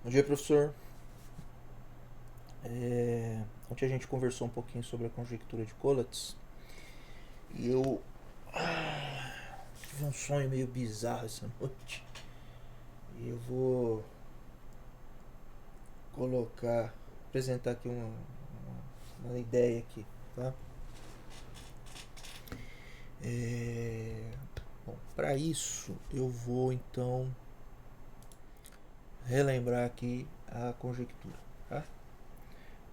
Bom dia, professor. Ontem a gente conversou um pouquinho sobre a conjectura de Collatz e eu tive um sonho meio bizarro essa noite. E eu vou apresentar aqui uma ideia aqui, tá? É, Bom, para isso eu vou então relembrar aqui a conjectura, tá?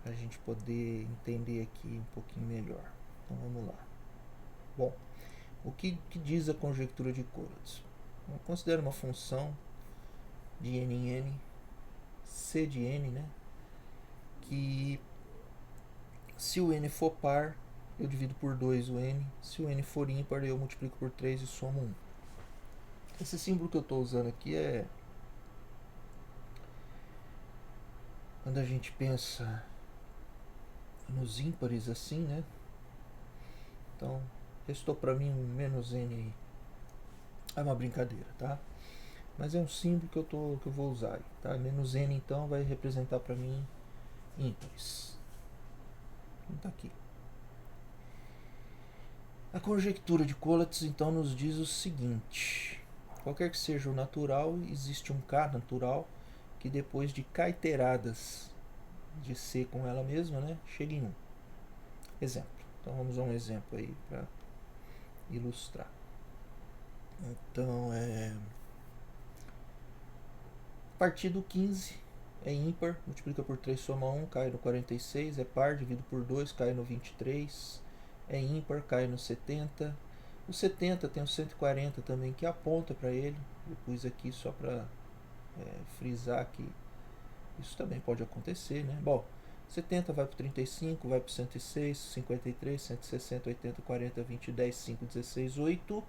Para a gente poder entender aqui um pouquinho melhor. Então vamos lá. Bom, o que diz a conjectura de Collatz? Considera uma função de n em n, c de n, né? Que se o n for par, eu divido por 2 o n. Se o n for ímpar, eu multiplico por 3 e somo 1. Esse símbolo que eu estou usando aqui é quando a gente pensa nos ímpares assim, né? Então, restou para mim um menos n aí. É uma brincadeira, tá? Mas é um símbolo que eu vou usar, tá? Menos n então vai representar para mim ímpares. Então tá aqui. A conjectura de Collatz então nos diz o seguinte: qualquer que seja o natural, existe um K natural que depois de k iteradas de C com ela mesma, né, chega em 1. Exemplo. Então vamos a um exemplo aí para ilustrar. Então a partir do 15 é ímpar, multiplica por 3, soma 1, cai no 46, é par, divido por 2, cai no 23, é ímpar, cai no 70. O 70 tem o 140 também que aponta para ele. Eu pus aqui só para frisar que isso também pode acontecer, né? Bom, 70 vai para o 35, vai para o 106, 53, 160, 80, 40, 20, 10, 5, 16, 8,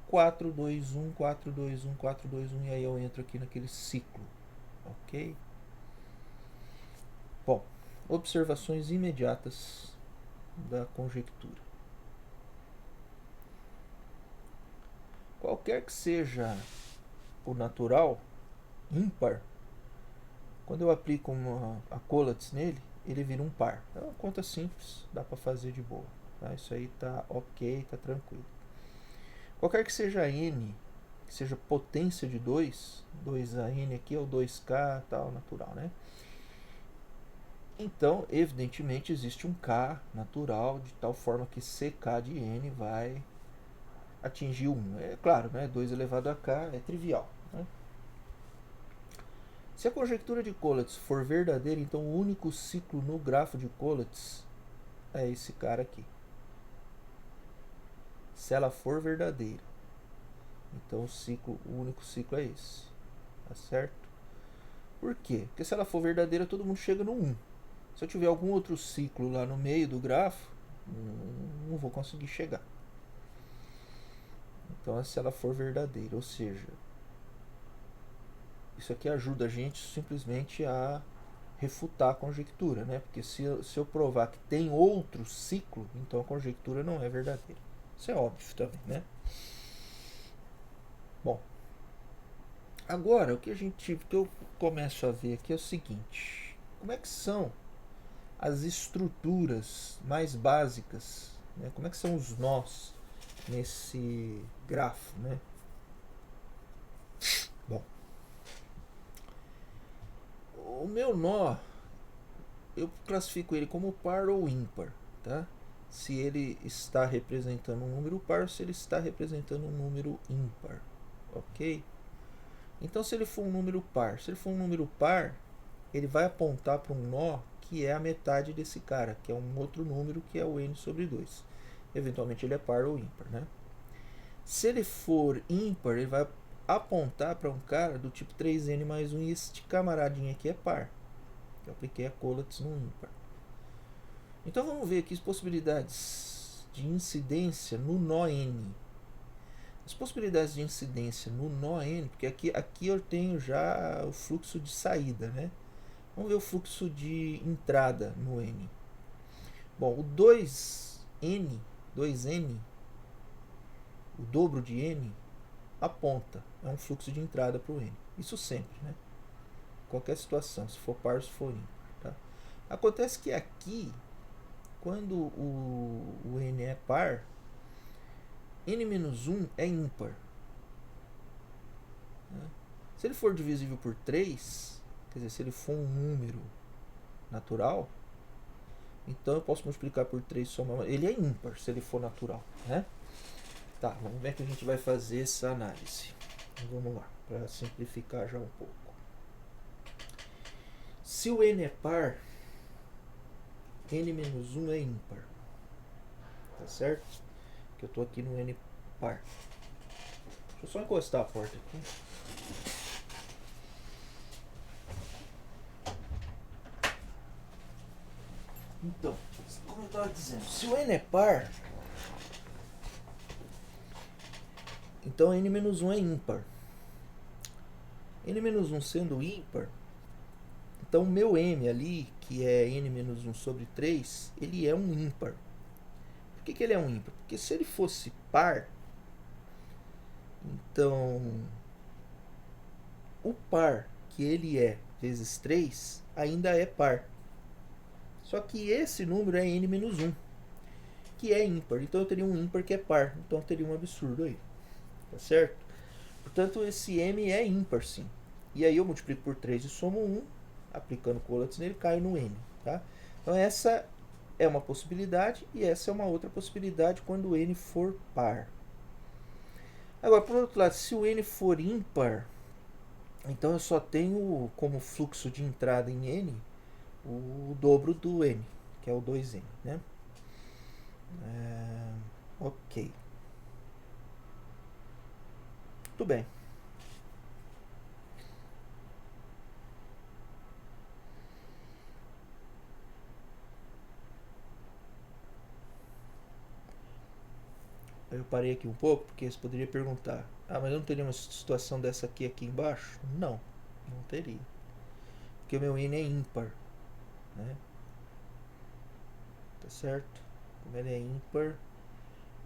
4, 2, 1, 4, 2, 1, 4, 2, 1, e aí eu entro aqui naquele ciclo, ok? Bom, observações imediatas da conjectura. Qualquer que seja o natural ímpar, quando eu aplico a Collatz nele, ele vira um par. É uma conta simples, dá para fazer de boa. Tá? Isso aí tá ok, tá tranquilo. Qualquer que seja n, que seja potência de 2, 2an aqui é o 2k tal, natural, né? Então, evidentemente, existe um k natural, de tal forma que ck de n vai atingir 1. É claro, né? 2 elevado a k é trivial. Né? Se a conjectura de Collatz for verdadeira, então o único ciclo no grafo de Collatz é esse cara aqui. Se ela for verdadeira, então o único ciclo é esse. Tá certo? Por quê? Porque se ela for verdadeira, todo mundo chega no 1. Se eu tiver algum outro ciclo lá no meio do grafo, não vou conseguir chegar. Então, se ela for verdadeira, ou seja, isso aqui ajuda a gente simplesmente a refutar a conjectura, né? Porque se eu provar que tem outro ciclo, então a conjectura não é verdadeira. Isso é óbvio também, né? Bom, agora o que eu começo a ver aqui é o seguinte: como é que são as estruturas mais básicas, né? Como é que são os nós nesse grafo, né? Bom, o meu nó eu classifico ele como par ou ímpar, tá? Se ele está representando um número par ou se ele está representando um número ímpar, ok? Então, se ele for um número par, ele vai apontar para um nó que é a metade desse cara, que é um outro número que é o n sobre 2. Eventualmente ele é par ou ímpar, né? Se ele for ímpar, ele vai apontar para um cara do tipo 3n mais 1 e este camaradinho aqui é par. Eu apliquei a Collatz no ímpar. Então vamos ver aqui as possibilidades de incidência no nó n. As possibilidades de incidência no nó n, porque aqui eu tenho já o fluxo de saída, né? Vamos ver o fluxo de entrada no n. Bom, o 2n, o dobro de n, aponta. É um fluxo de entrada para o n. Isso sempre, né? qualquer situação, se for par ou se for ímpar. Tá? Acontece que aqui, quando o n é par, n-1 é ímpar. Né? Se ele for divisível por 3, quer dizer, se ele for um número natural, então eu posso multiplicar por 3 e somar. Ele é ímpar se ele for natural. Né? Tá, vamos ver que a gente vai fazer essa análise. Então, vamos lá, para simplificar já um pouco. Se o n é par, n-1 é ímpar. Tá certo? Que eu estou aqui no n par. Deixa eu só encostar a porta aqui. Então, como eu estava dizendo, se o n é par, então n-1 é ímpar. n-1 sendo ímpar, então o meu m ali, que é n-1 sobre 3, ele é um ímpar. Por que ele é um ímpar? Porque se ele fosse par, então o par que ele é vezes 3 ainda é par. Só que esse número é n-1, que é ímpar. Então eu teria um ímpar que é par. Então eu teria um absurdo aí. Tá certo? Portanto, esse m é ímpar, sim. E aí eu multiplico por 3 e somo 1, aplicando Collatz nele, cai no n. Tá? Então essa é uma possibilidade e essa é uma outra possibilidade quando o n for par. Agora, por outro lado, se o n for ímpar, então eu só tenho como fluxo de entrada em n o dobro do n, que é o 2n. Né? Ok. Tudo bem. Eu parei aqui um pouco porque você poderia perguntar: ah, mas eu não teria uma situação dessa aqui embaixo? Não, não teria. Porque o meu n é ímpar. Né? Tá certo? Como ele é ímpar,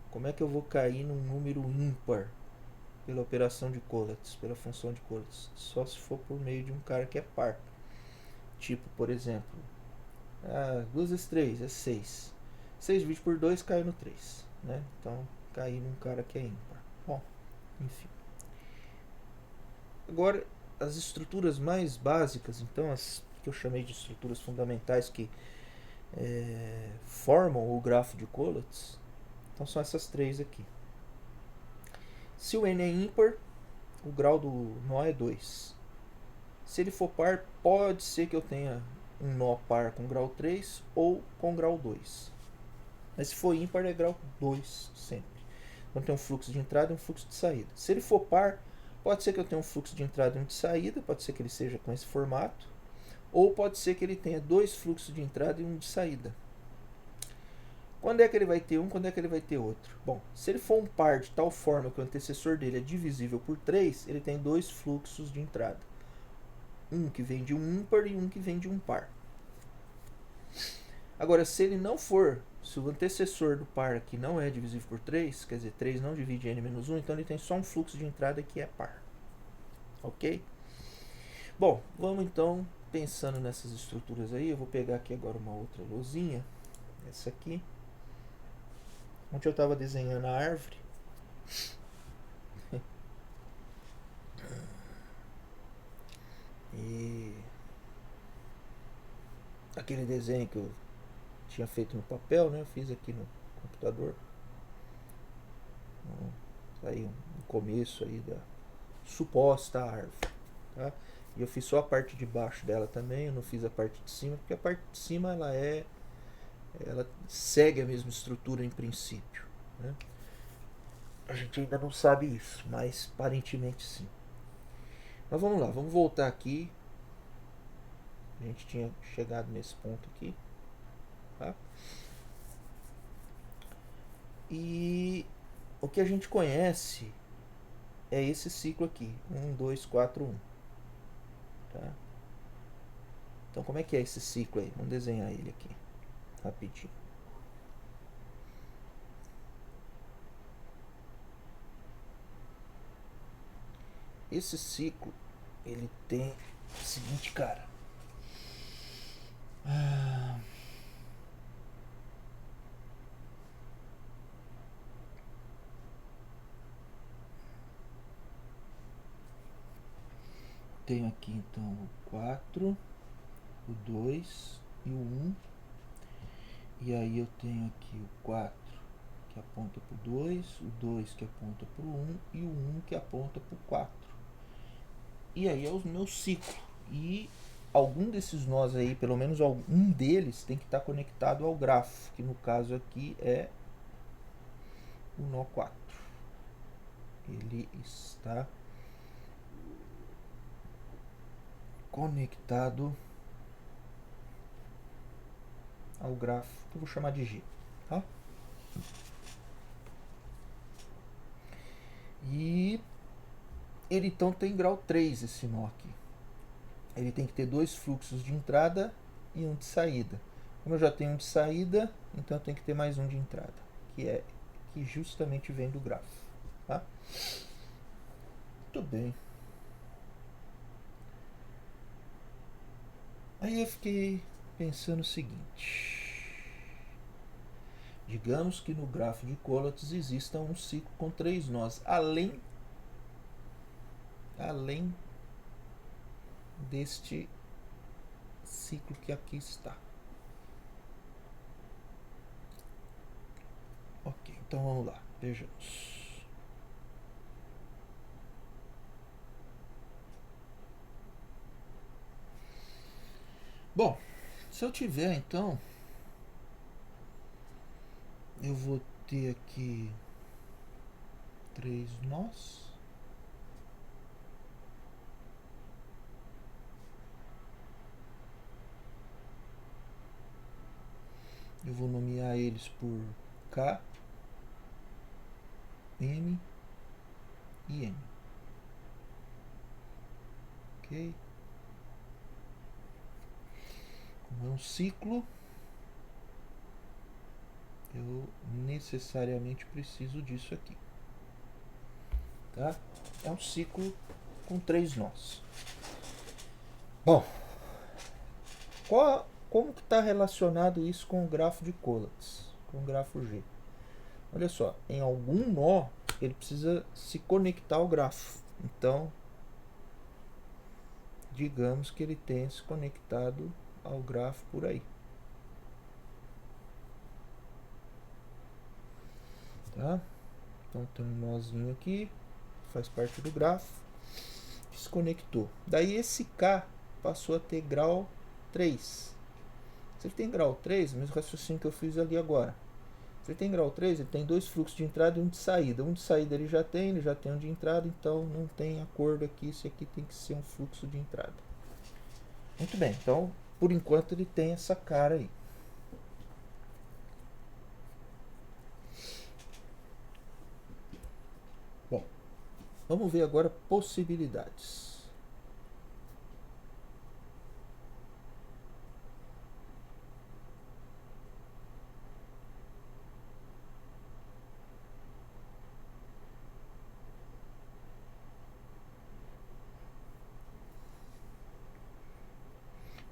como é que eu vou cair num número ímpar pela operação de Collatz, pela função de Collatz? Só se for por meio de um cara que é par. Tipo, por exemplo, 2 vezes 3 é 6. 6 dividido por 2 cai no 3. Né? Então, cair num cara que é ímpar. Bom, enfim. Agora, as estruturas mais básicas, então, as que eu chamei de estruturas fundamentais que formam o grafo de Collatz, então são essas três aqui. Se o n é ímpar, o grau do nó é 2. Se ele for par, pode ser que eu tenha um nó par com grau 3 ou com grau 2. Mas se for ímpar, é grau 2 sempre. Então tem um fluxo de entrada e um fluxo de saída. Se ele for par, pode ser que eu tenha um fluxo de entrada e um de saída, pode ser que ele seja com esse formato, ou pode ser que ele tenha dois fluxos de entrada e um de saída. Quando é que ele vai ter um, quando é que ele vai ter outro? Bom, se ele for um par de tal forma que o antecessor dele é divisível por 3, ele tem dois fluxos de entrada. Um que vem de um ímpar e um que vem de um par. Agora, se ele não for, se o antecessor do par aqui não é divisível por 3, quer dizer, 3 não divide n-1, então ele tem só um fluxo de entrada que é par. Ok? Bom, vamos então pensando nessas estruturas aí. Eu vou pegar aqui agora uma outra luzinha, essa aqui. Ontem eu estava desenhando a árvore. E aquele desenho que eu tinha feito no papel, né? Eu fiz aqui no computador. Tá aí um começo aí da suposta árvore. Tá? E eu fiz só a parte de baixo dela também, eu não fiz a parte de cima, porque a parte de cima ela segue a mesma estrutura em princípio. Né? A gente ainda não sabe isso, mas aparentemente sim. Mas vamos lá, vamos voltar aqui. A gente tinha chegado nesse ponto aqui. Tá? E o que a gente conhece é esse ciclo aqui, 1, 2, 4, 1. Tá? Então como é que é esse ciclo aí? Vamos desenhar ele aqui, rapidinho. Esse ciclo, ele tem Seguinte, cara. Tenho aqui então o 4, o 2 e o 1. E aí eu tenho aqui o 4 que aponta para o 2, o 2 que aponta para o 1 e o 1 que aponta para o 4. E aí é o meu ciclo. E algum desses nós aí, pelo menos algum deles, tem que estar conectado ao grafo, que no caso aqui é o nó 4. Ele está conectado ao grafo, que eu vou chamar de G, tá? E ele então tem grau 3 esse nó aqui. Ele tem que ter dois fluxos de entrada e um de saída. Como eu já tenho um de saída, então eu tenho que ter mais um de entrada, que justamente vem do grafo, tá? Muito bem. Aí eu fiquei pensando o seguinte: digamos que no grafo de Collatz exista um ciclo com 3 nós, além deste ciclo que aqui está. Ok, então vamos lá, vejamos. Bom, se eu tiver então, eu vou ter aqui 3 nós. Eu vou nomear eles por K, M e N. Ok? Como é um ciclo, eu necessariamente preciso disso aqui. Tá? É um ciclo com 3 nós. Bom, como que está relacionado isso com o grafo de Collatz, com o grafo G? Olha só, em algum nó ele precisa se conectar ao grafo. Então, digamos que ele tenha se conectado ao grafo por aí. Tá? Então tem um nozinho aqui, faz parte do grafo, que se conectou. Daí esse K passou a ter grau 3. Se ele tem grau 3, o mesmo raciocínio que eu fiz ali agora. Se ele tem grau 3, ele tem dois fluxos de entrada e um de saída. Um de saída ele já tem um de entrada, então não tem acordo aqui, esse aqui tem que ser um fluxo de entrada. Muito bem, então por enquanto ele tem essa cara aí. Bom, vamos ver agora possibilidades.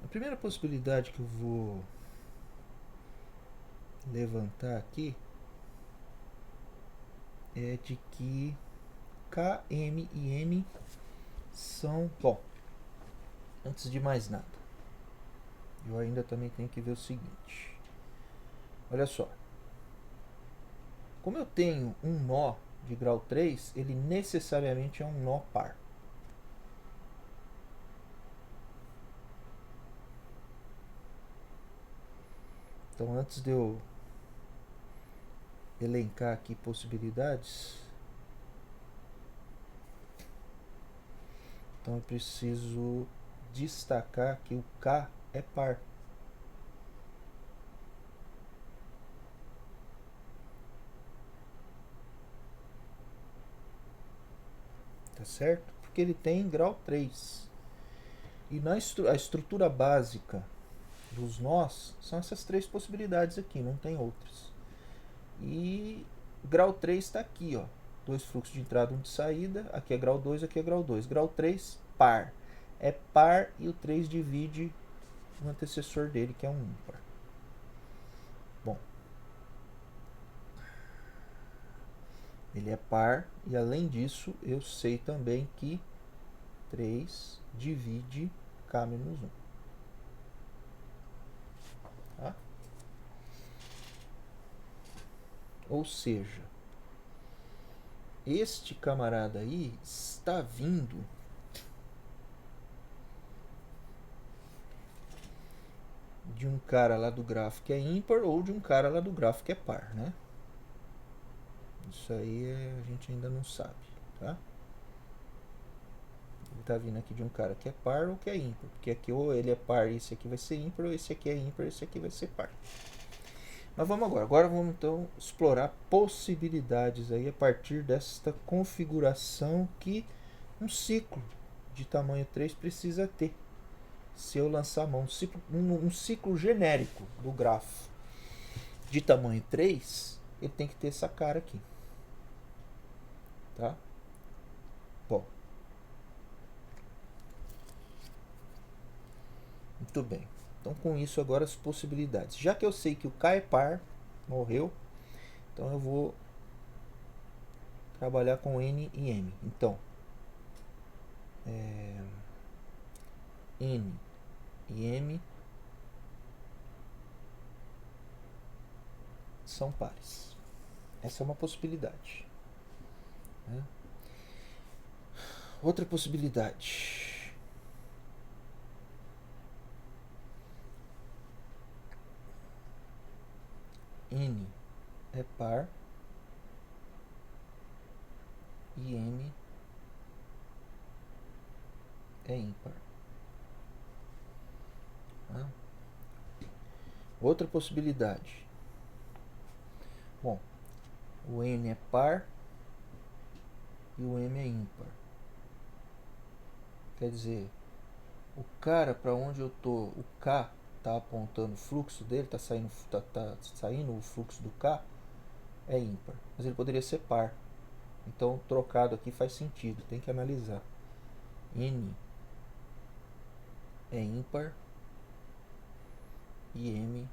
A primeira possibilidade que eu vou levantar aqui é de que K, M e N são... Bom, antes de mais nada, eu ainda também tenho que ver o seguinte. Olha só. Como eu tenho um nó de grau 3, ele necessariamente é um nó par. Então, antes de eu elencar aqui possibilidades, então eu preciso destacar que o K é par. Tá certo? Porque ele tem grau 3. E a estrutura básica dos nós são essas três possibilidades aqui, não tem outras. E grau 3 está aqui, ó. Dois fluxos de entrada e um de saída. Aqui é grau 2, aqui é grau 2. Grau 3, par. é par e o 3 divide o antecessor dele, que é um ímpar. Bom, ele é par e além disso eu sei também que 3 divide k menos 1. Tá? Ou seja, este camarada aí está vindo de um cara lá do grafo que é ímpar ou de um cara lá do grafo que é par, né? Isso aí a gente ainda não sabe, tá? Ele está vindo aqui de um cara que é par ou que é ímpar, porque aqui ou ele é par e esse aqui vai ser ímpar, ou esse aqui é ímpar e esse aqui vai ser par. Mas vamos agora. Agora vamos então explorar possibilidades aí a partir desta configuração que um ciclo de tamanho 3 precisa ter. Se eu lançar a mão, um ciclo genérico do grafo de tamanho 3, ele tem que ter essa cara aqui. Tá? Bom. Muito bem. Então com isso agora as possibilidades. Já que eu sei que o K é par, morreu, então eu vou trabalhar com N e M. Então, N e M são pares. Essa é uma possibilidade. Né? Outra possibilidade. N é par e M é ímpar. Né? Outra possibilidade. Bom, o N é par e o M é ímpar. Quer dizer, o cara para onde eu tô, o K tá apontando o fluxo dele, tá saindo o fluxo do K é ímpar, mas ele poderia ser par. Então trocado aqui faz sentido, tem que analisar. N é ímpar e M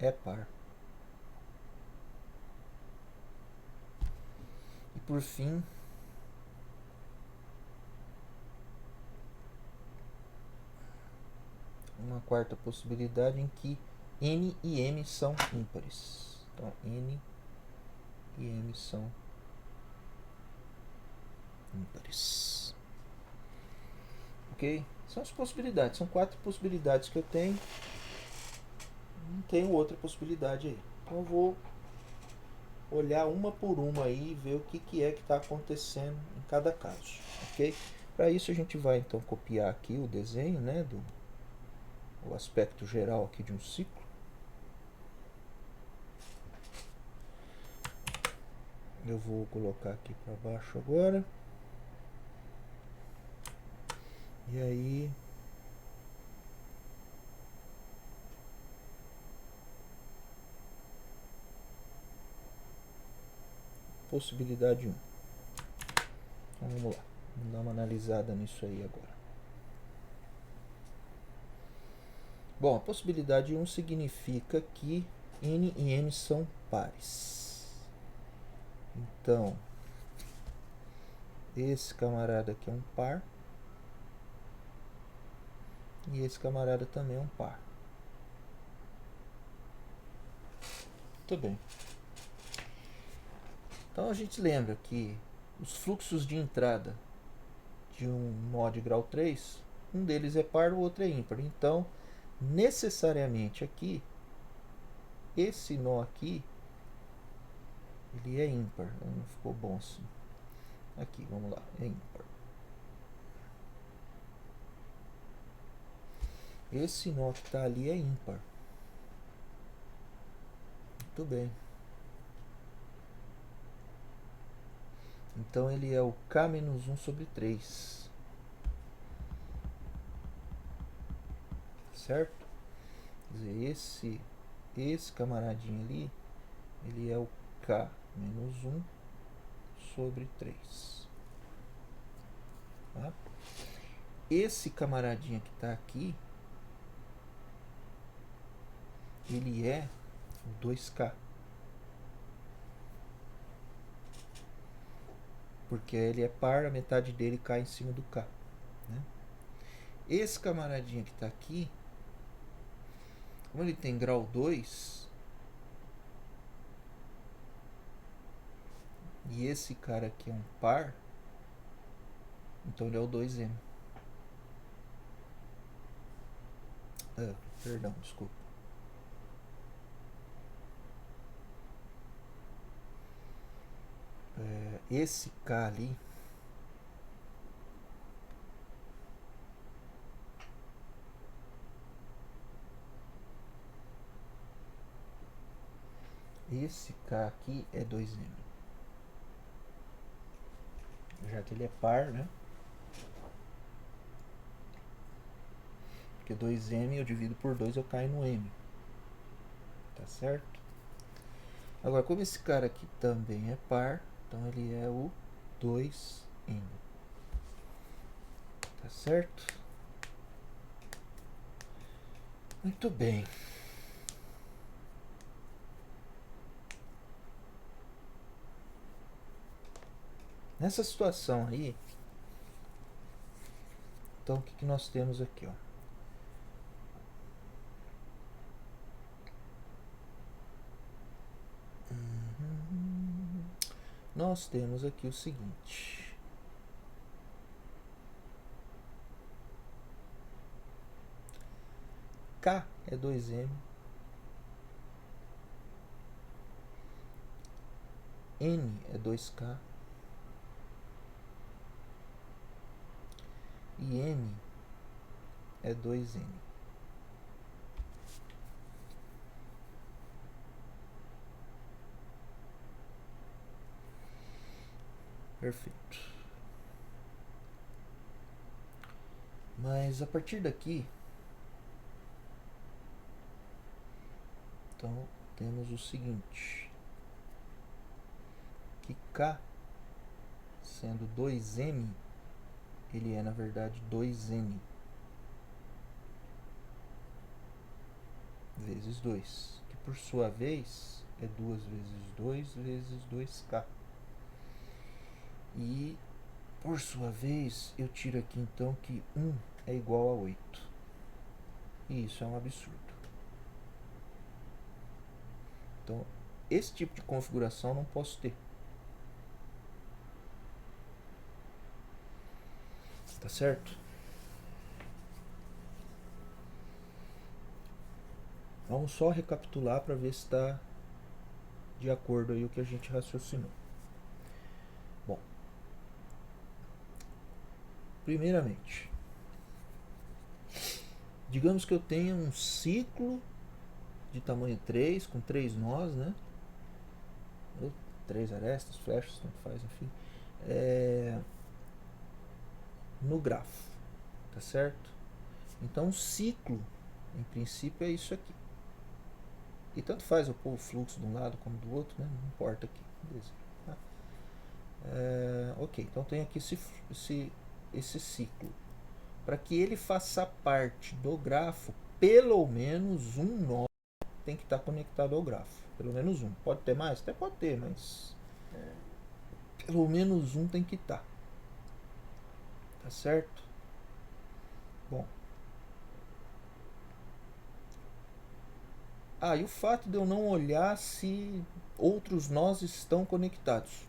é par. E por fim, uma quarta possibilidade em que N e M são ímpares. Então N e M são ímpares. Ok? São as possibilidades, são 4 possibilidades que eu tenho. Não tenho outra possibilidade aí. Então eu vou olhar uma por uma aí e ver o que é que está acontecendo em cada caso, ok? Para isso a gente vai então copiar aqui o desenho, né, o aspecto geral aqui de um ciclo. Eu vou colocar aqui para baixo agora. E aí possibilidade 1. Então vamos lá, vamos dar uma analisada nisso aí agora. Bom, a possibilidade 1 significa que N e M são pares. Então, esse camarada aqui é um par. E esse camarada também é um par. Muito bem. Então a gente lembra que os fluxos de entrada de um nó de grau 3, um deles é par, o outro é ímpar. Então, necessariamente aqui, esse nó aqui, ele é ímpar. Não ficou bom assim. Aqui, vamos lá, é ímpar. Esse nó que está ali é ímpar. Muito bem. Então ele é o K menos 1 sobre 3. Certo? Quer dizer, esse camaradinho ali, ele é o K menos 1 sobre 3. Tá? esse camaradinha que está aqui, ele é o 2K. Porque ele é par, a metade dele cai em cima do K. Né? Esse camaradinha que está aqui, como ele tem grau 2, e esse cara aqui é um par, então ele é o 2M. Perdão, desculpa. Esse K ali, esse K aqui é 2M. Já que ele é par, né? Porque 2M eu divido por 2, eu caio no M. Tá certo? Agora, como esse cara aqui também é par, então ele é o 2M. Tá certo? Muito bem. Nessa situação aí, então o que nós temos aqui, ó? Nós temos aqui o seguinte. K é 2M. N é 2K. E M é 2N. Perfeito. Mas a partir daqui, então temos o seguinte, que K sendo 2M, ele é na verdade 2N vezes 2, que por sua vez é 2 vezes 2 vezes 2K. E por sua vez eu tiro aqui então que 1 é igual a 8. E isso é um absurdo. Então, esse tipo de configuração não posso ter. Tá certo? Vamos só recapitular para ver se está de acordo aí o que a gente raciocinou. Bom, primeiramente, digamos que eu tenha um ciclo de tamanho 3, com 3 nós, né? Ou 3 arestas, flechas, tanto faz, enfim. No grafo, tá certo? Então, o ciclo, em princípio, é isso aqui. E tanto faz eu pôr o fluxo de um lado como do outro, né? Não importa aqui. Beleza. Tá? Ok, então tem aqui esse ciclo. Para que ele faça parte do grafo, pelo menos um nó tem que estar conectado ao grafo. Pelo menos um. Pode ter mais? Até pode ter, mas pelo menos um tem que estar. Tá certo? Bom. E o fato de eu não olhar se outros nós estão conectados.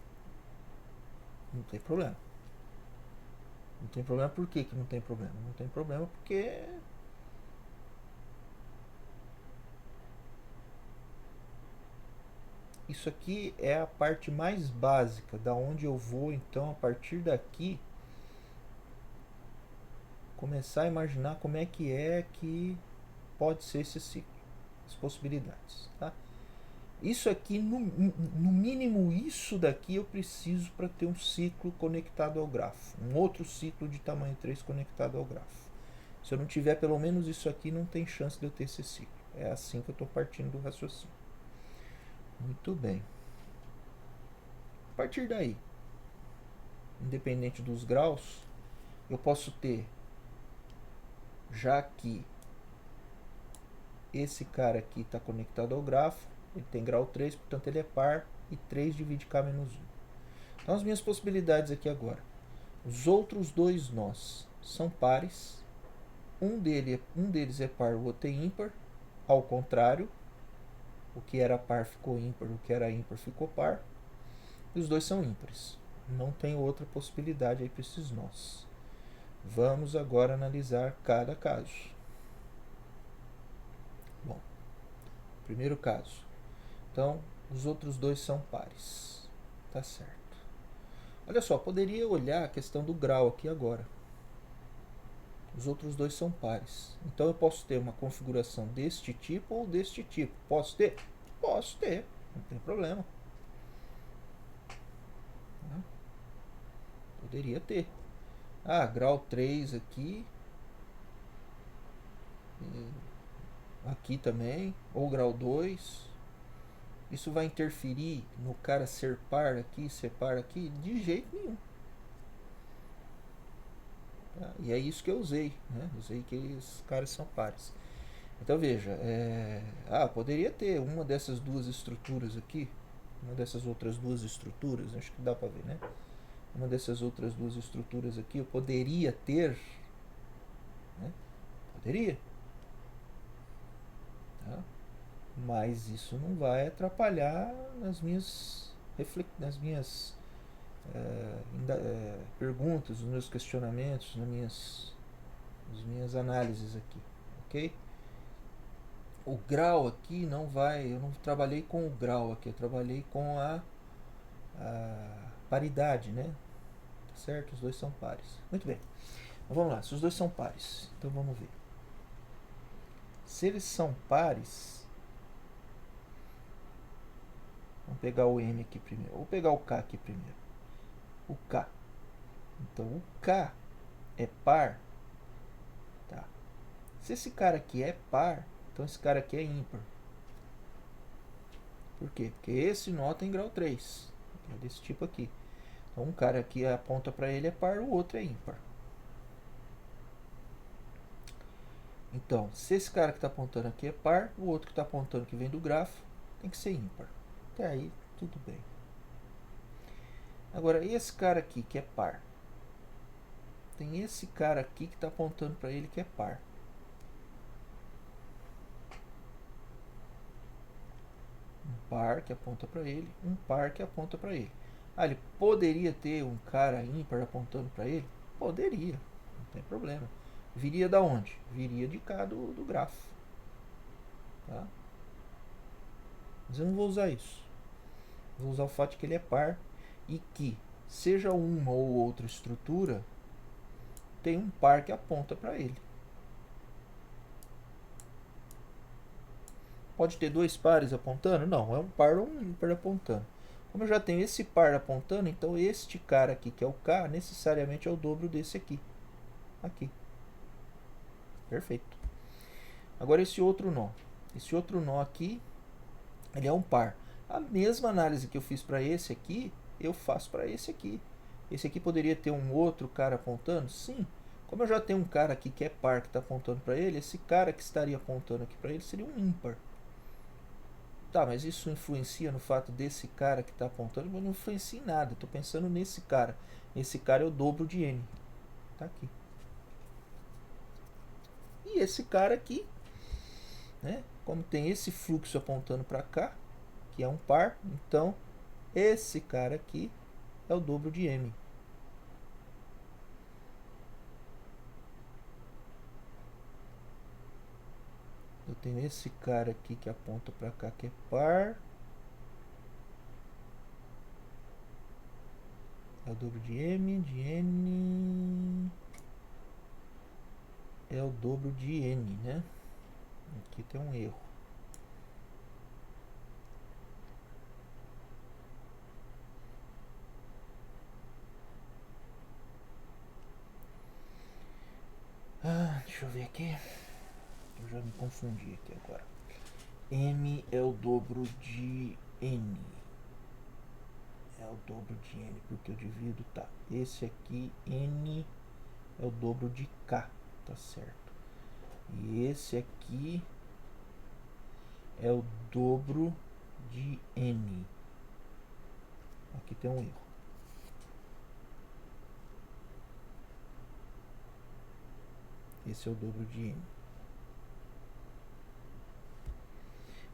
Não tem problema. Não tem problema por que não tem problema? Não tem problema porque isso aqui é a parte mais básica, da onde eu vou então a partir daqui começar a imaginar como é que pode ser esse ciclo, as possibilidades, tá? Isso aqui, no mínimo isso daqui eu preciso para ter um ciclo conectado ao grafo, um outro ciclo de tamanho 3 conectado ao grafo. Se eu não tiver pelo menos isso aqui, não tem chance de eu ter esse ciclo. É assim que eu estou partindo do raciocínio. Muito bem. A partir daí, independente dos graus, eu posso ter já que esse cara aqui está conectado ao grafo, ele tem grau 3, portanto ele é par, e 3 divide k menos 1. Então as minhas possibilidades aqui agora. Os outros dois nós são pares, um deles é par, o outro é ímpar, ao contrário, o que era par ficou ímpar, o que era ímpar ficou par, e os dois são ímpares. Não tem outra possibilidade aí para esses nós. Vamos agora analisar cada caso. Bom, primeiro caso. Então, os outros dois são pares. Tá certo. Olha só, poderia olhar a questão do grau aqui agora. Os outros dois são pares. Então eu posso ter uma configuração deste tipo ou deste tipo. Posso ter? Posso ter, não tem problema. Poderia ter. Ah, grau 3 aqui. Aqui também. Ou grau 2. Isso vai interferir no cara ser par aqui, ser par aqui? De jeito nenhum. Tá? E é isso que eu usei. Né? Usei que os caras são pares. Então veja, poderia ter uma dessas duas estruturas aqui, uma dessas outras duas estruturas, acho que dá para ver, né? Uma dessas outras duas estruturas aqui eu poderia ter, né? Poderia, tá? Mas isso não vai atrapalhar nas minhas perguntas, nos meus questionamentos, nas minhas análises aqui, ok? O grau aqui não vai, eu não trabalhei com o grau aqui, eu trabalhei com a paridade, né? Tá certo? Os dois são pares. Muito bem. Então, vamos lá, se os dois são pares, então vamos ver. Se eles são pares, vamos pegar o M aqui primeiro. Vou pegar o K aqui primeiro. O K. Então o K é par. Tá. Se esse cara aqui é par, então esse cara aqui é ímpar. Por quê? Porque esse nó tem grau 3. É desse tipo aqui. Então um cara aqui aponta para ele é par, o outro é ímpar. Então, se esse cara que está apontando aqui é par, o outro que está apontando que vem do grafo tem que ser ímpar. Até aí, tudo bem. Agora, esse cara aqui que é par, tem esse cara aqui que está apontando para ele que é par. Um par que aponta para ele, um par que aponta para ele. Ah, ele poderia ter um cara ímpar apontando para ele? Poderia, não tem problema. Viria da onde? Viria de cá do grafo. Tá? Mas eu não vou usar isso. Vou usar o fato de que ele é par e que, seja uma ou outra estrutura, tem um par que aponta para ele. Pode ter dois pares apontando? Não, é um par ou um ímpar apontando. Como eu já tenho esse par apontando, então este cara aqui, que é o K, necessariamente é o dobro desse aqui. Aqui. Perfeito. Agora esse outro nó. Esse outro nó aqui, ele é um par. A mesma análise que eu fiz para esse aqui, eu faço para esse aqui. Esse aqui poderia ter um outro cara apontando? Sim. Como eu já tenho um cara aqui que é par que está apontando para ele, esse cara que estaria apontando aqui para ele seria um ímpar. Tá, mas isso influencia no fato desse cara que está apontando? Mas não influencia em nada. Estou pensando nesse cara. Esse cara é o dobro de n. Tá aqui. E esse cara aqui, né? Como tem esse fluxo apontando para cá, que é um par, então esse cara aqui é o dobro de m. Eu tenho esse cara aqui que aponta para cá, que é par. É o dobro de m, de n. É o dobro de n, né? Aqui tem um erro. Deixa eu ver aqui. Eu já me confundi aqui agora. M é o dobro de n. É o dobro de n, porque eu divido, tá. Esse aqui, n, é o dobro de k, tá certo. E esse aqui é o dobro de n. Aqui tem um erro. Esse é o dobro de n.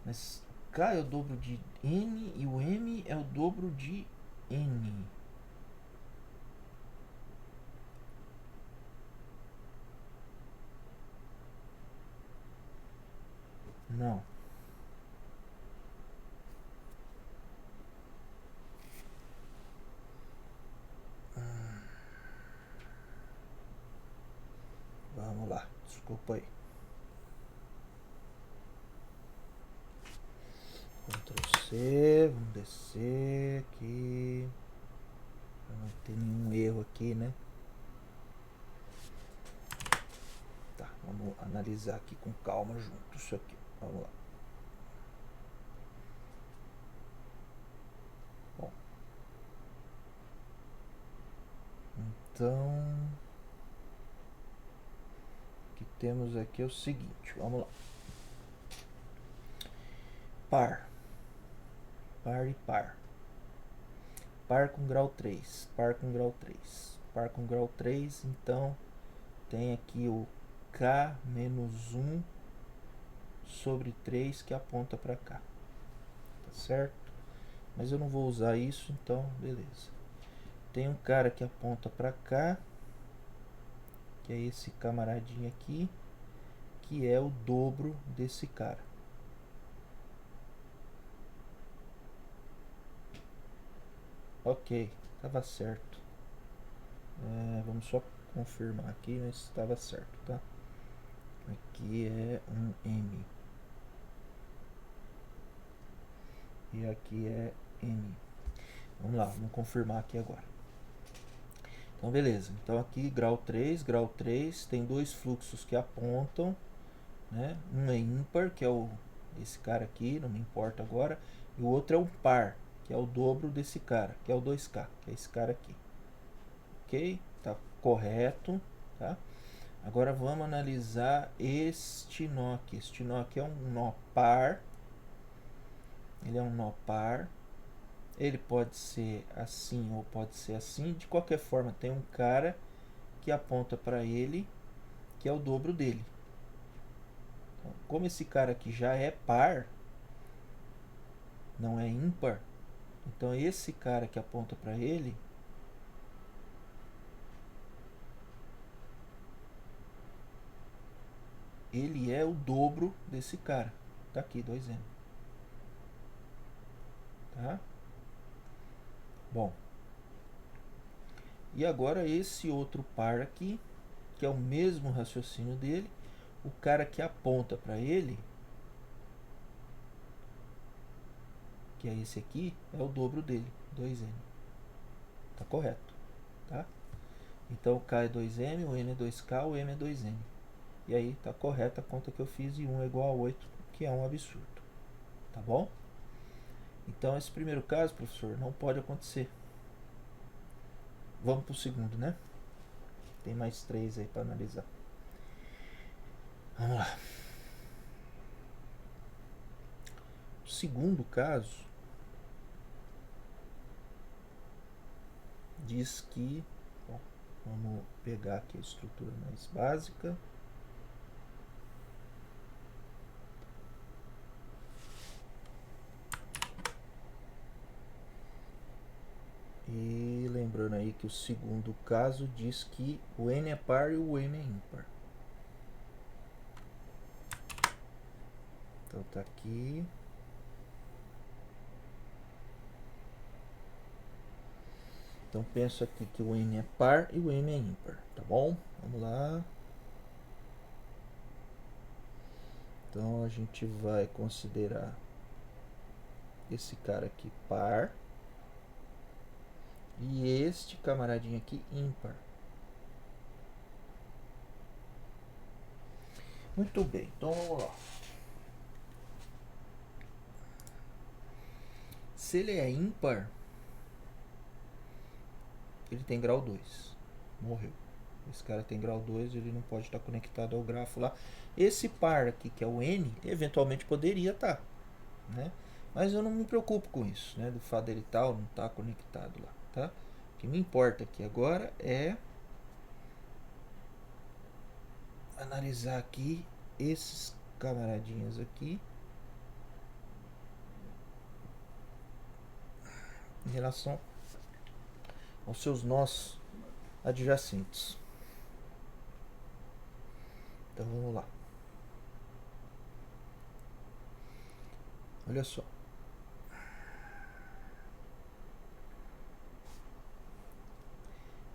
Mas K é o dobro de n e o m é o dobro de n. Não. Vamos lá. Desculpa aí. Ctrl C. Vamos descer aqui. Pra não ter nenhum erro aqui, né? Tá, vamos analisar aqui com calma junto isso aqui. Vamos lá. Bom. Então, o que temos aqui é o seguinte, vamos lá. Par. Par e par. Par com grau 3. Par com grau 3. Par com grau 3, então tem aqui o K menos 1 sobre 3 que aponta para cá. Tá certo? Mas eu não vou usar isso, então beleza. Tem um cara que aponta para cá, que é esse camaradinho aqui, que é o dobro desse cara. Ok, estava certo. Vamos só confirmar aqui, mas estava certo, tá? Aqui é um M. E aqui é N. Vamos lá, vamos confirmar aqui agora. Então, beleza. Então, aqui, grau 3, tem dois fluxos que apontam, né? Um é ímpar, que é esse cara aqui, não me importa agora. E o outro é um par, que é o dobro desse cara, que é o 2K, que é esse cara aqui. Ok? Tá correto, tá? Agora vamos analisar este nó aqui. Este nó aqui é um nó par. Ele é um nó par. Ele pode ser assim ou pode ser assim. De qualquer forma, tem um cara que aponta para ele, que é o dobro dele. Então, como esse cara aqui já é par, não é ímpar, então esse cara que aponta para ele é o dobro desse cara. Tá aqui, 2M. Tá? Bom. E agora esse outro par aqui, que é o mesmo raciocínio dele, o cara que aponta para ele, que é esse aqui, é o dobro dele, 2N. Tá correto, tá? Então o K é 2M, o N é 2K, o M é 2N. E aí tá correta a conta que eu fiz e 1 é igual a 8, que é um absurdo. Tá bom? Então esse primeiro caso, professor, não pode acontecer. Vamos para o segundo, né? Tem mais 3 aí para analisar. Vamos lá. O segundo caso diz que... Bom, vamos pegar aqui a estrutura mais básica. E lembrando aí que o segundo caso diz que o N é par e o M é ímpar. Então tá aqui. Então penso aqui que o N é par e o M é ímpar, tá bom? Vamos lá. Então a gente vai considerar esse cara aqui par e este camaradinho aqui ímpar. Muito bem, então vamos lá. Se ele é ímpar, ele tem grau 2. Morreu. Esse cara tem grau 2, ele não pode estar conectado ao grafo lá. Esse par aqui, que é o N, eventualmente poderia estar, né? Mas eu não me preocupo com isso, né? Do fato dele estar ou não estar conectado lá, tá? O que me importa aqui agora é analisar aqui esses camaradinhos aqui em relação aos seus nós adjacentes. Então vamos lá. Olha só.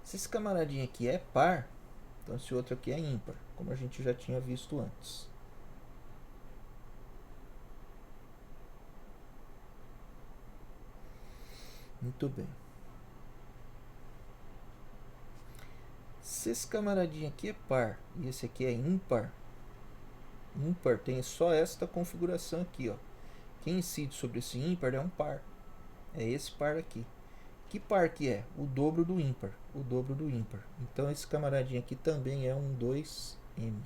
Se esse camaradinho aqui é par, então esse outro aqui é ímpar, como a gente já tinha visto antes. Muito bem. Se esse camaradinho aqui é par e esse aqui é ímpar, ímpar tem só esta configuração aqui, ó. Quem incide sobre esse ímpar é um par. É esse par aqui. Que par que é? O dobro do ímpar. O dobro do ímpar. Então esse camaradinho aqui também é um 2M.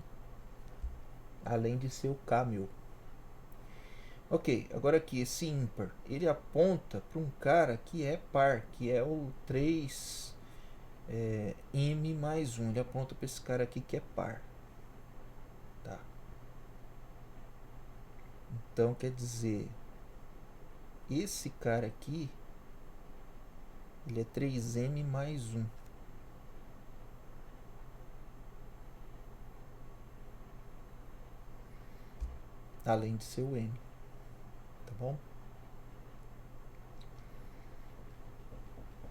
Além de ser o K meu. Ok, agora aqui esse ímpar, ele aponta para um cara que é par, que é o 3 M mais 1. Ele aponta para esse cara aqui que é par. Tá. Então quer dizer, esse cara aqui, ele é 3M mais 1. Além de ser o M. Tá bom?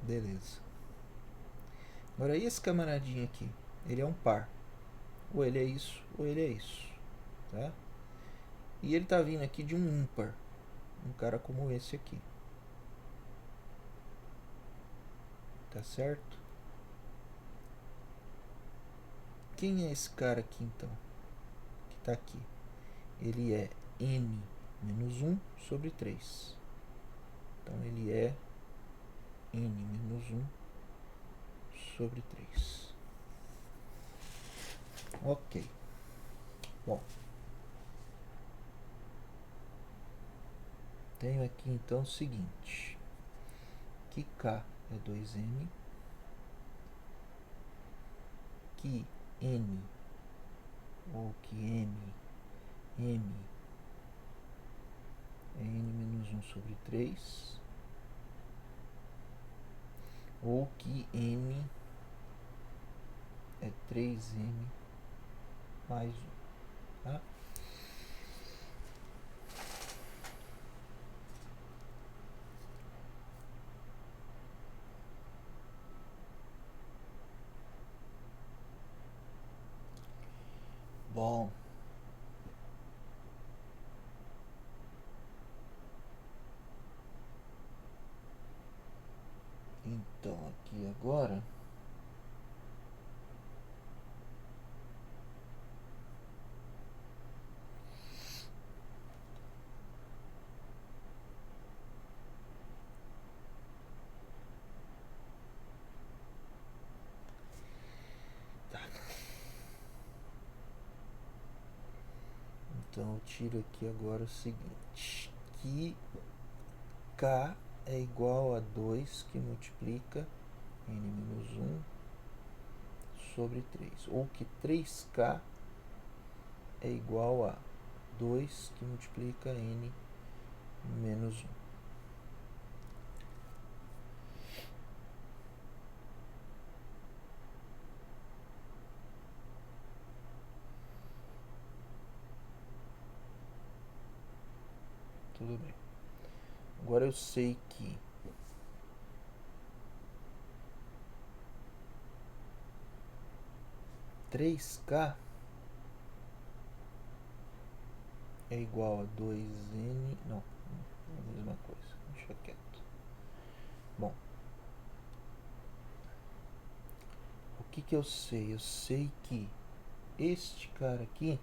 Beleza. Agora esse camaradinho aqui, ele é um par. Ou ele é isso, ou ele é isso. Tá? E ele tá vindo aqui de um ímpar. Um cara como esse aqui. Tá certo? Quem é esse cara aqui então? Que tá aqui. Ele é N menos 1 sobre 3. Então ele é N menos 1 sobre 3. Ok. Bom. Tenho aqui então o seguinte. Que K é 2M. Que N ou que M é N menos 1 sobre 3. Ou que M é 3M mais 1. Tá? Bom. Então aqui agora tá. Então eu tiro aqui agora o seguinte, que K é igual a 2 que multiplica N menos 1 sobre 3. Ou que 3K é igual a 2 que multiplica N menos 1. Tudo bem. Agora eu sei que três k é igual a 2N. Não, é a mesma coisa. Deixa quieto. Bom, o que que eu sei? Eu sei que este cara aqui,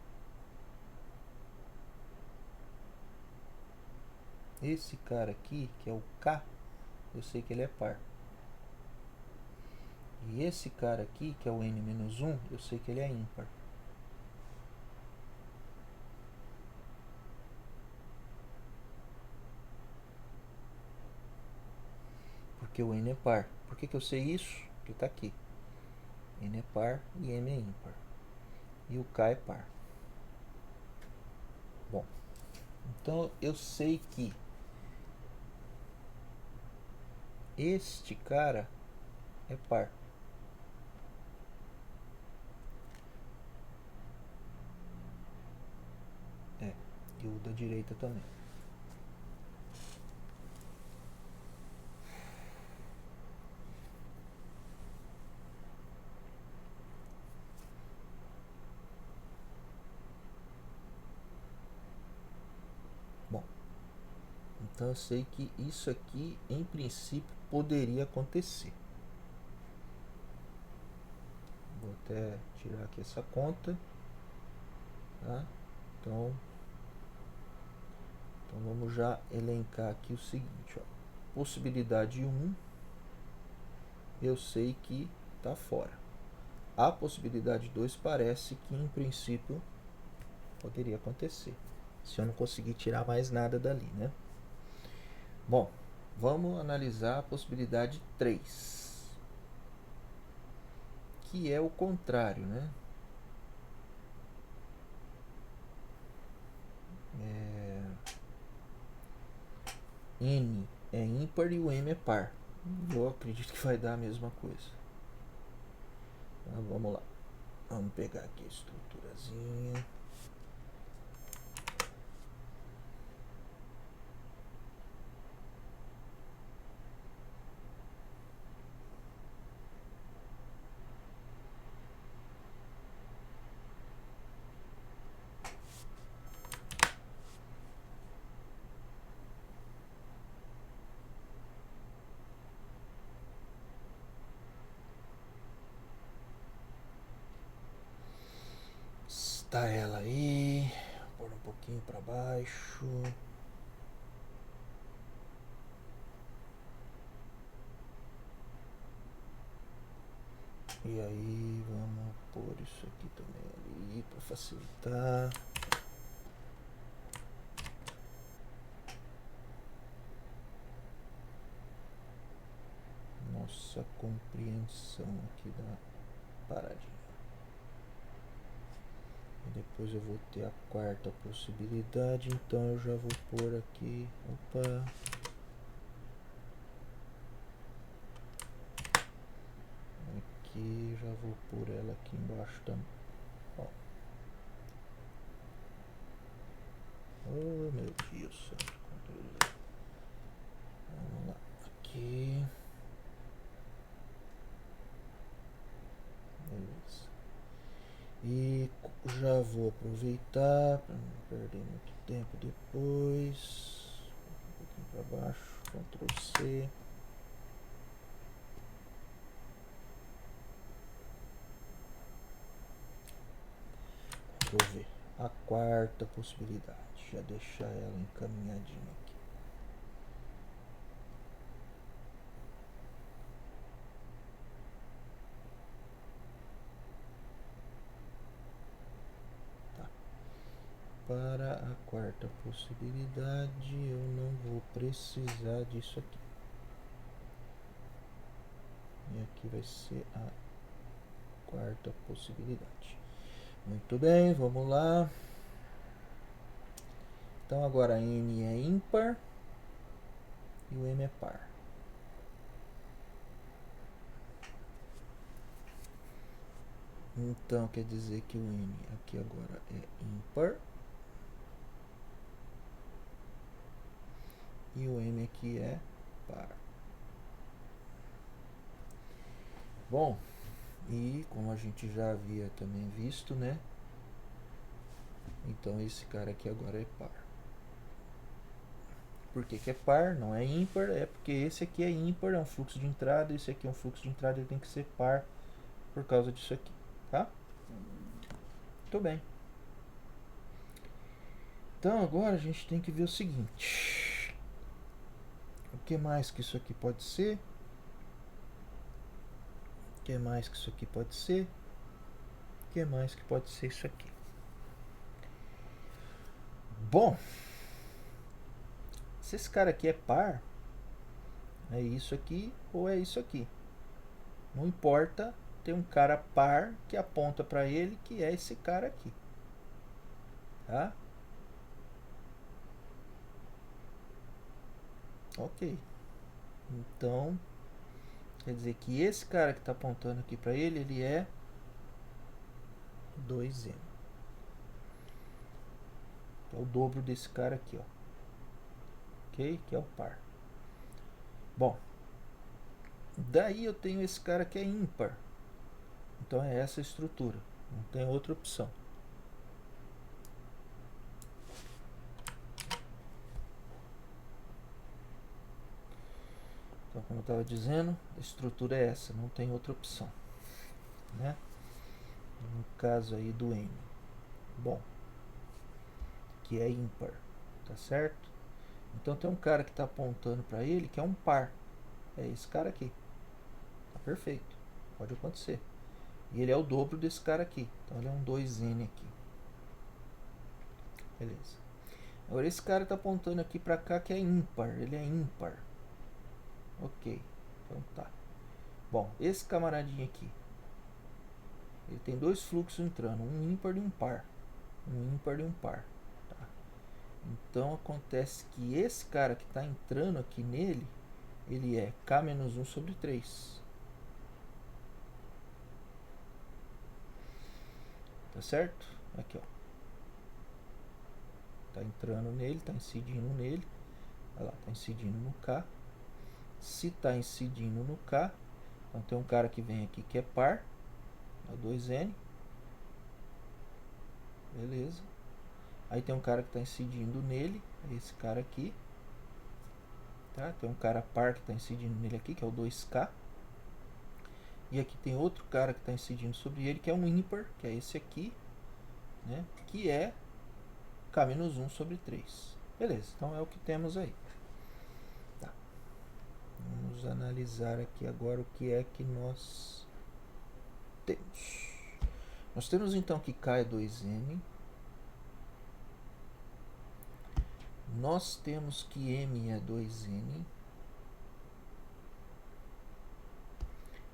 esse cara aqui, que é o K, eu sei que ele é par. E esse cara aqui, que é o n-1, eu sei que ele é ímpar. Porque o n é par. Por que eu sei isso? Porque está aqui. N é par e m é ímpar. E o k é par. Bom, então eu sei que este cara é par. É, e o da direita também. Bom, então eu sei que isso aqui, em princípio, poderia acontecer. Vou até tirar aqui essa conta. Tá? Então vamos já elencar aqui o seguinte. Ó. Possibilidade 1, eu sei que está fora. A possibilidade 2 parece que, em princípio, poderia acontecer. Se eu não conseguir tirar mais nada dali, né? Bom, vamos analisar a possibilidade 3, que é o contrário, né? N é ímpar e o M é par. Eu acredito que vai dar a mesma coisa. Então, vamos lá. Vamos pegar aqui a estruturazinha. Está ela aí. Vou pôr um pouquinho para baixo. E aí vamos pôr isso aqui também ali para facilitar. Nossa compreensão aqui da paradinha. E depois eu vou ter a quarta possibilidade, então eu já vou pôr aqui. Opa! Aqui, já vou pôr ela aqui embaixo também. Ó. Oh meu Deus, vamos lá, aqui, beleza. E já vou aproveitar para não perder muito tempo depois. Um pouquinho para baixo, Ctrl C. Ctrl V. A quarta possibilidade, já deixar ela encaminhadinha aqui. Para a quarta possibilidade, eu não vou precisar disso aqui. E aqui vai ser a quarta possibilidade. Muito bem, vamos lá. Então agora N é ímpar e o M é par. Então quer dizer que o N aqui agora é ímpar e o M aqui é par. Bom, e como a gente já havia também visto, né? Então esse cara aqui agora é par. Por que é par, não é ímpar? É porque esse aqui é ímpar, é um fluxo de entrada, esse aqui é um fluxo de entrada, ele tem que ser par por causa disso aqui, tá? Muito bem. Então agora a gente tem que ver o seguinte. O que mais que isso aqui pode ser? que mais que isso aqui pode ser? O que mais que pode ser isso aqui? Bom, se esse cara aqui é par, é isso aqui ou é isso aqui. Não importa, tem um cara par que aponta para ele, que é esse cara aqui. Tá? Ok. Então, quer dizer que esse cara que está apontando aqui para ele, ele é 2n. É o dobro desse cara aqui, ó. Ok? Que é o par. Bom, daí eu tenho esse cara que é ímpar. Então é essa a estrutura. Não tem outra opção. Então, como eu estava dizendo, a estrutura é essa. Não tem outra opção. Né? No caso aí do n. Bom, que é ímpar. Tá certo? Então tem um cara que está apontando para ele que é um par. É esse cara aqui. Tá perfeito. Pode acontecer. E ele é o dobro desse cara aqui. Então ele é um 2n aqui. Beleza. Agora esse cara está apontando aqui para cá que é ímpar. Ele é ímpar. Ok. Então tá. Bom, esse camaradinho aqui. Ele tem dois fluxos entrando. Um ímpar e um par. Um ímpar e um par. Tá? Então acontece que esse cara que está entrando aqui nele, ele é k-1 sobre 3. Tá certo? Aqui, ó. Tá entrando nele, tá incidindo nele. Olha lá, tá incidindo no K. Se tá incidindo no K, então tem um cara que vem aqui que é par. É o 2n. Beleza. Aí tem um cara que está incidindo nele. É esse cara aqui. Tá? Tem um cara par que está incidindo nele aqui, que é o 2k. E aqui tem outro cara que está incidindo sobre ele, que é um ímpar, que é esse aqui, né? Que é k-1 sobre 3. Beleza, então é o que temos aí. Tá. Vamos analisar aqui agora o que é que nós temos. Nós temos então que k é 2m. Nós temos que m é 2n.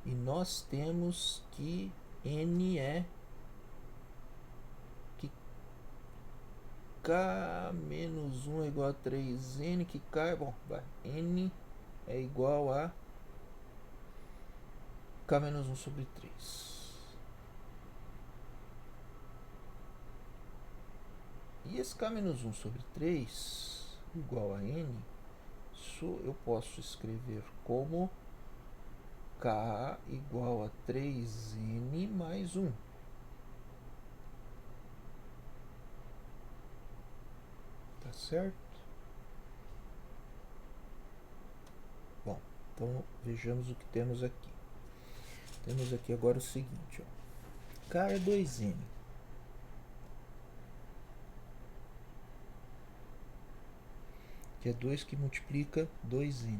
E nós temos que n é que k menos 1 é igual a 3n, que k é bom, n é igual a k menos 1 sobre 3. E esse k menos 1 sobre 3 igual a n, isso eu posso escrever como k igual a 3n mais 1. Tá certo? Bom, então vejamos o que temos aqui. Temos aqui agora o seguinte, ó. K é 2n. Que é 2 que multiplica 2n.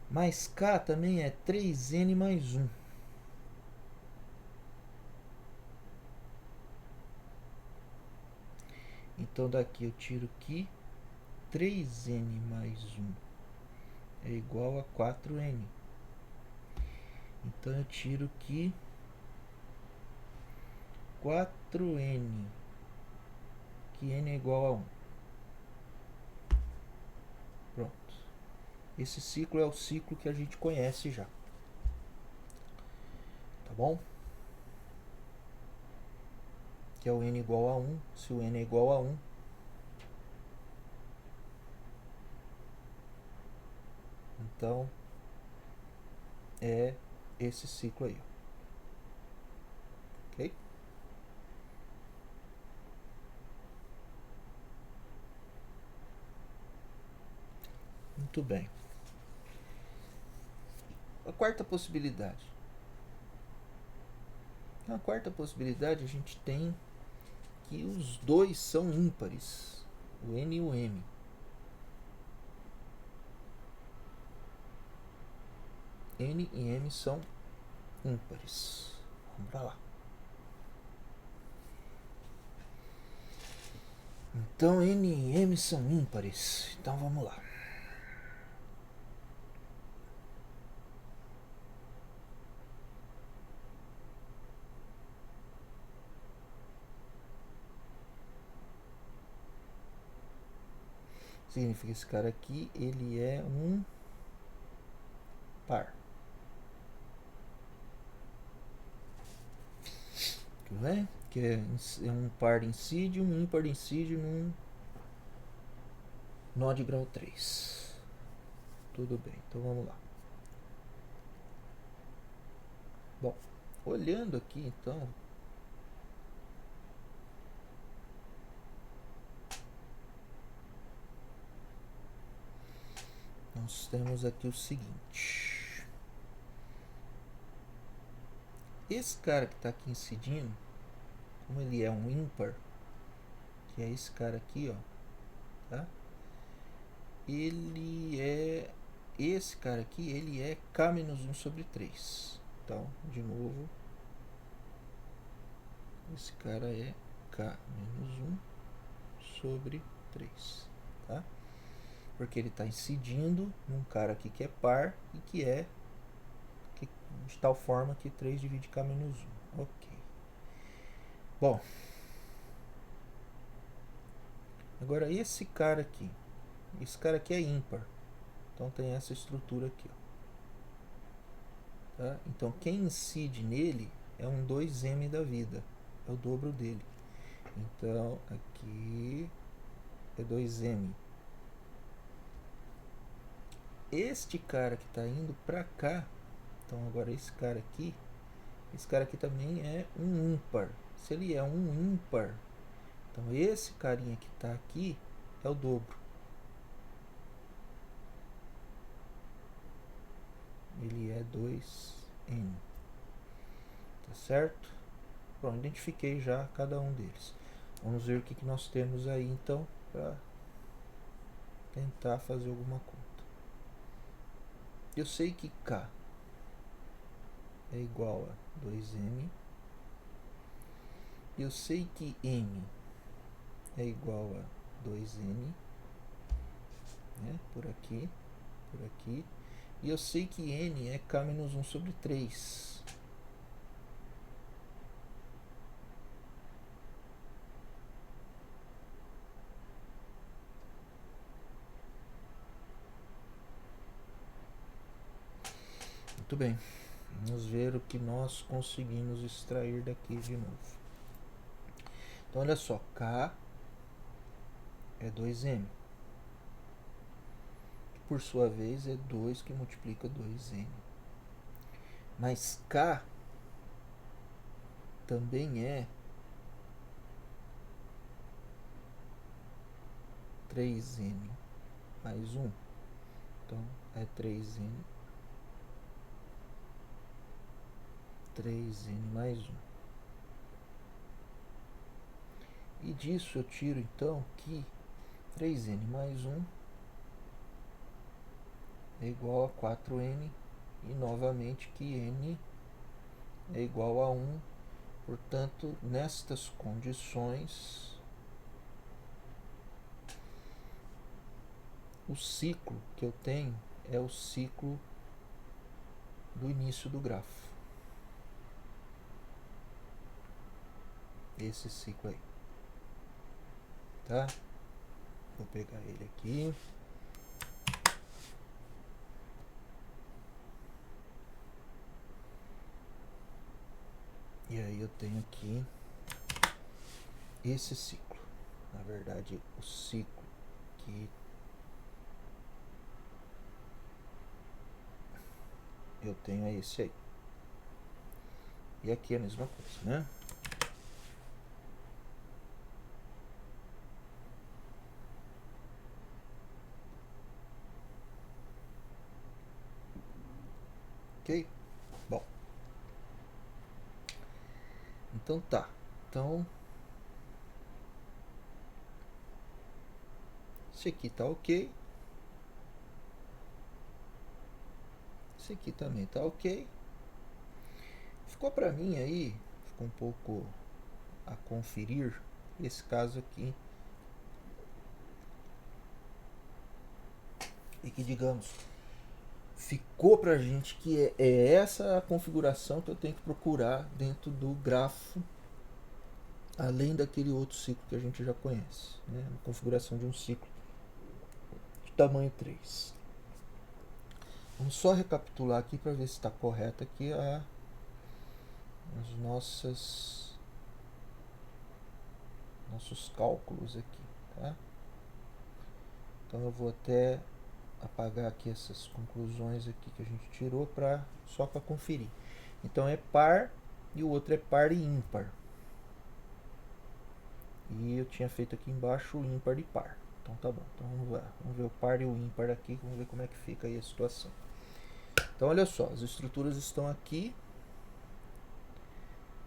Mais k também é 3n mais 1. Então daqui eu tiro que 3n mais 1 é igual a 4n. Então eu tiro que 4n, que n é igual a 1. Pronto. Esse ciclo é o ciclo que a gente conhece já. Tá bom? Que é o n igual a 1. Se o n é igual a 1, então é esse ciclo aí. Ok? Muito bem. A quarta possibilidade. Na quarta possibilidade a gente tem que os dois são ímpares, o n e o m. N e M são ímpares. Vamos para lá. Então N e M são ímpares. Então vamos lá. Significa que esse cara aqui, ele é um par. Tudo bem? Que é um par de incídio, um ímpar de incídio num nó de grau 3. Tudo bem, então vamos lá. Bom, olhando aqui então, nós temos aqui o seguinte. Esse cara que está aqui incidindo, como ele é um ímpar, que é esse cara aqui, ó, tá? Ele é, esse cara aqui, ele é K-1 sobre 3. Então, de novo, esse cara é K-1 sobre 3, tá? Porque ele está incidindo num cara aqui que é par e que é de tal forma que 3 divide K-1. Ok. Bom, agora esse cara aqui é ímpar, então tem essa estrutura aqui, ó, tá? Então quem incide nele é um 2M da vida, é o dobro dele. Então aqui é 2M. Este cara que está indo para cá, então agora esse cara aqui também é um ímpar. Se ele é um ímpar, então esse carinha que está aqui é o dobro. Ele é 2N. Tá certo? Pronto, identifiquei já cada um deles. Vamos ver o que nós temos aí então para tentar fazer alguma conta. Eu sei que K é igual a 2M. Eu sei que M é igual a 2N, né? Por aqui. E eu sei que N é K-1 sobre 3. Muito bem. Vamos ver o que nós conseguimos extrair daqui de novo. Então olha só, K é 2M. Por sua vez é 2 que multiplica 2N. Mas K também é 3N mais 1. Então é 3N mais 1. E disso eu tiro então que 3N mais 1 é igual a 4N. E novamente que N é igual a 1. Portanto, nestas condições, o ciclo que eu tenho é o ciclo do início do grafo. Esse ciclo aí. Tá? Vou pegar ele aqui. E aí eu tenho aqui esse ciclo. Na verdade, o ciclo que eu tenho é esse aí. E aqui é a mesma coisa, né? Ok? Bom. Então tá. Então, esse aqui tá ok. Esse aqui também tá ok. Ficou para mim aí, ficou um pouco a conferir esse caso aqui. E que, digamos, ficou pra gente que é essa a configuração que eu tenho que procurar dentro do grafo, além daquele outro ciclo que a gente já conhece, né? A configuração de um ciclo de tamanho 3. Vamos só recapitular aqui para ver se está correto aqui as nossos cálculos aqui, tá? Então eu vou até apagar aqui essas conclusões aqui que a gente tirou só para conferir. Então é par e o outro é par e ímpar. E eu tinha feito aqui embaixo o ímpar e par. Então tá bom. Então vamos lá. Vamos ver o par e o ímpar aqui. Vamos ver como é que fica aí a situação. Então olha só, as estruturas estão aqui.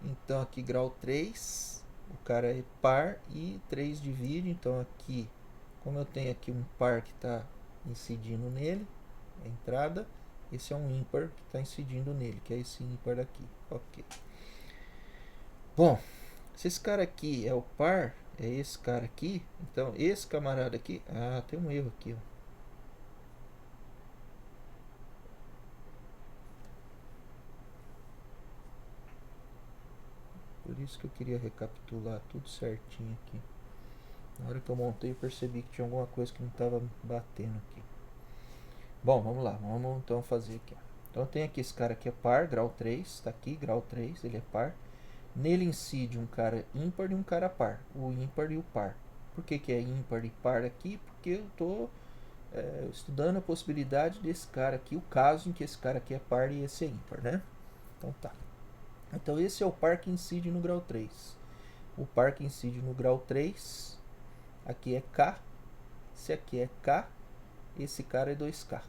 Então aqui grau 3. O cara é par e 3 divide. Então aqui, como eu tenho aqui um par que está incidindo nele, a entrada, esse é um ímpar que está incidindo nele, que é esse ímpar daqui. Ok. Bom, se esse cara aqui é o par, é esse cara aqui, então esse camarada aqui, tem um erro aqui, ó. Por isso que eu queria recapitular tudo certinho aqui. Na hora que eu montei eu percebi que tinha alguma coisa que não estava batendo aqui. Bom, vamos lá, vamos então fazer aqui, ó. Então tem aqui esse cara que é par, grau 3, está aqui, grau 3, ele é par. Nele incide um cara ímpar e um cara par, o ímpar e o par. Por que é ímpar e par aqui? Porque eu estou estudando a possibilidade desse cara aqui, o caso em que esse cara aqui é par e esse é ímpar, né? Então tá. Então esse é o par que incide no grau 3. O par que incide no grau 3, aqui é K. Se aqui é K, esse cara é 2K.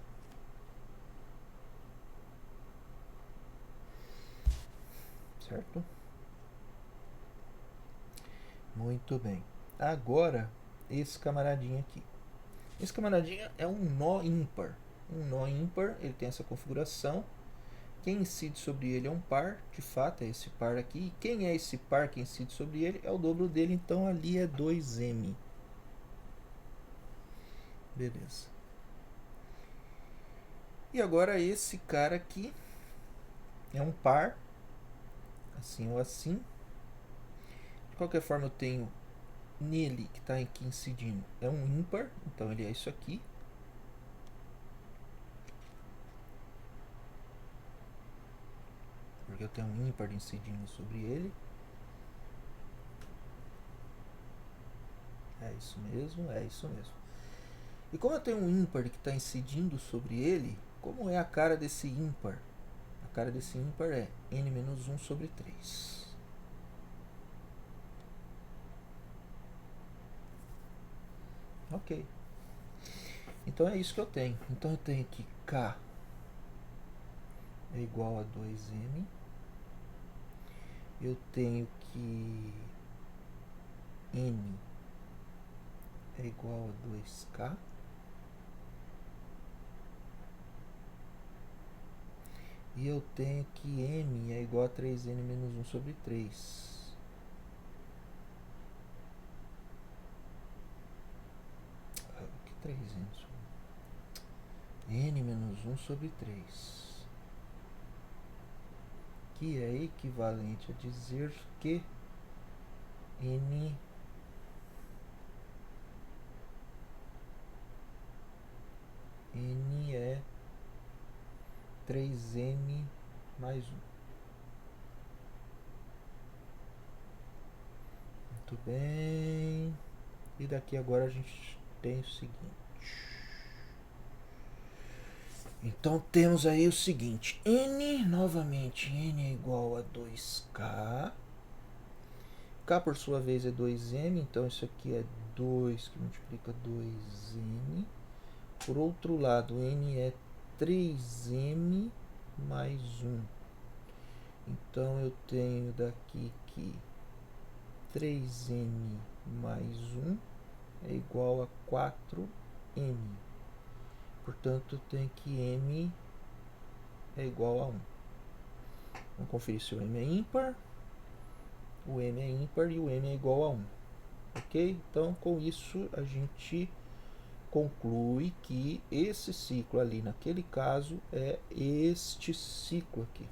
Certo? Muito bem. Agora, esse camaradinho aqui. Esse camaradinho é um nó ímpar. Um nó ímpar, ele tem essa configuração. Quem incide sobre ele é um par, de fato é esse par aqui. E quem é esse par que incide sobre ele é o dobro dele, então ali é 2m. Beleza. E agora esse cara aqui é um par, assim ou assim. De qualquer forma eu tenho nele que está aqui incidindo é um ímpar, então ele é isso aqui. Porque eu tenho um ímpar incidindo sobre ele. É isso mesmo, é isso mesmo. E como eu tenho um ímpar que está incidindo sobre ele, como é a cara desse ímpar? A cara desse ímpar é n-1 sobre 3. Ok. Então é isso que eu tenho. Então eu tenho que K é igual a 2m. Eu tenho que N é igual a 2K. E eu tenho que M é igual a 3N menos 1 sobre 3. Que 3N? N menos 1 sobre 3. Que é equivalente a dizer que N é 3M mais 1. Muito bem. E daqui agora a gente tem o seguinte. Então temos aí o seguinte. N, novamente, N é igual a 2K. K por sua vez é 2M. Então isso aqui é 2 que multiplica 2M. Por outro lado, N é 3M mais 1. Então eu tenho daqui que 3M mais 1 é igual a 4M. Portanto, eu tenho que M é igual a 1. Vamos conferir se o m é ímpar. O m é ímpar e o m é igual a 1. Ok? Então, com isso, a gente conclui que esse ciclo ali, naquele caso, é este ciclo aqui.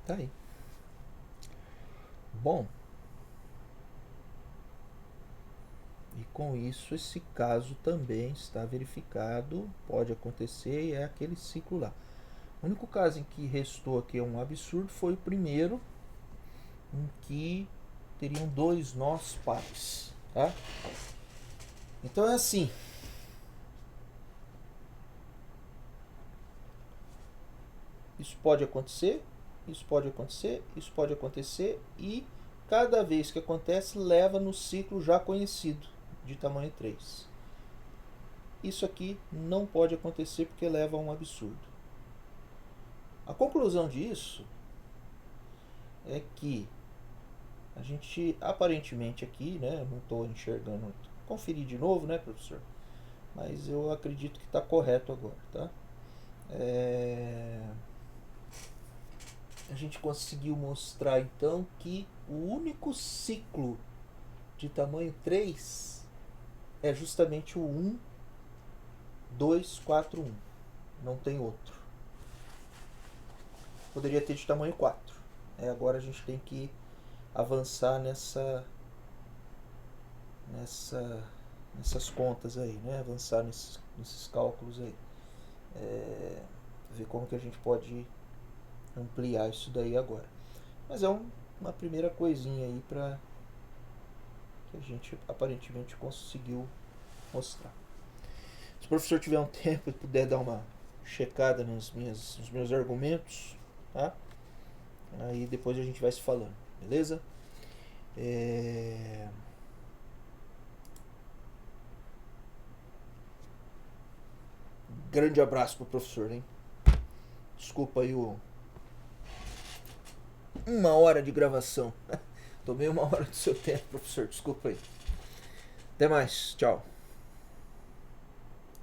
Tá aí. Bom, e com isso esse caso também está verificado, pode acontecer e é aquele ciclo lá. O único caso em que restou aqui um absurdo foi o primeiro, em que teriam 2 nós pares, tá? Então é assim. Isso pode acontecer, isso pode acontecer, isso pode acontecer e cada vez que acontece leva no ciclo já conhecido de tamanho 3. Isso aqui não pode acontecer porque leva a um absurdo. A conclusão disso é que a gente aparentemente aqui, né, não estou enxergando, conferir de novo, né, professor? Mas eu acredito que está correto agora, tá? A gente conseguiu mostrar então que o único ciclo de tamanho 3 é justamente o 1, 2, 4, 1. Não tem outro. Poderia ter de tamanho 4. Agora a gente tem que avançar nessas contas aí, né? Avançar nesses cálculos aí. Ver como que a gente pode ampliar isso daí agora. Mas é uma primeira coisinha aí para que a gente aparentemente conseguiu mostrar. Se o professor tiver um tempo e puder dar uma checada nos meus argumentos, tá? Aí depois a gente vai se falando, beleza? Grande abraço pro professor, hein? Desculpa aí uma hora de gravação. Tomei uma hora do seu tempo, professor. Desculpa aí. Até mais. Tchau.